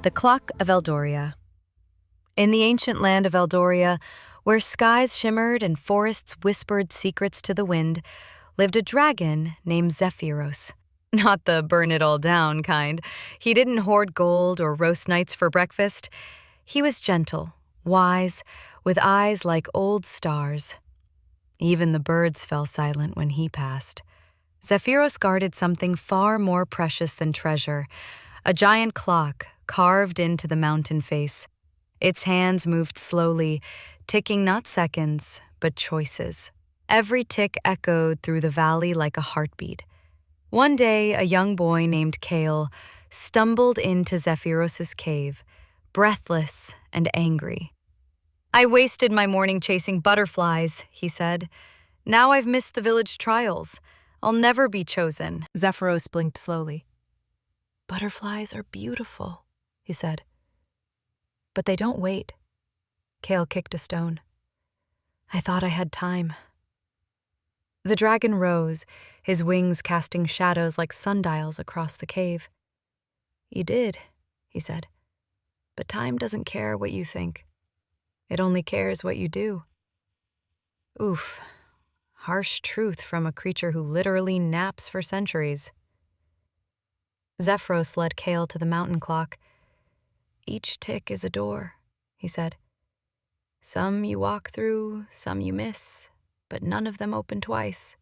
The Clock of Eldoria. In the ancient land of Eldoria, where skies shimmered and forests whispered secrets to the wind, lived a dragon named Zephyros. Not the burn-it-all-down kind. He didn't hoard gold or roast nights for breakfast. He was gentle, wise, with eyes like old stars. Even the birds fell silent when he passed. Zephyros guarded something far more precious than treasure, a giant clock carved into the mountain face. Its hands moved slowly, ticking not seconds, but choices. Every tick echoed through the valley like a heartbeat. One day, a young boy named Kael stumbled into Zephyros's cave, breathless and angry. "I wasted my morning chasing butterflies," he said. "Now I've missed the village trials. I'll never be chosen." Zephyros blinked slowly. "Butterflies are beautiful," he said. "But they don't wait." Kael kicked a stone. "I thought I had time." The dragon rose, his wings casting shadows like sundials across the cave. "You did," he said. "But time doesn't care what you think. It only cares what you do." Oof. Harsh truth from a creature who literally naps for centuries. Zephyros led Kael to the mountain clock. "Each tick is a door," he said. "Some you walk through, some you miss, but none of them open twice."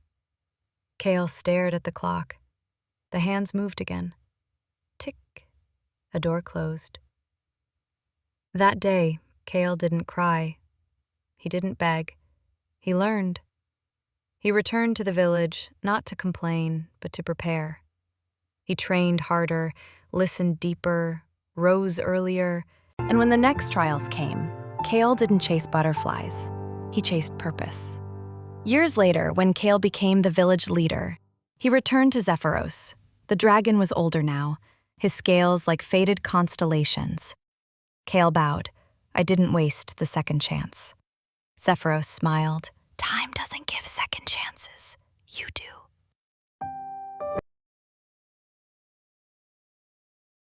Kael stared at the clock. The hands moved again. Tick. A door closed. That day, Kael didn't cry. He didn't beg. He learned. He returned to the village, not to complain, but to prepare. He trained harder, listened deeper, rose earlier, and when the next trials came, Kael didn't chase butterflies. He chased purpose. Years later, when Kael became the village leader, he returned to Zephyros. The dragon was older now, his scales like faded constellations. Kael bowed. "I didn't waste the second chance." Zephyros smiled. "Time doesn't give second chances. You do."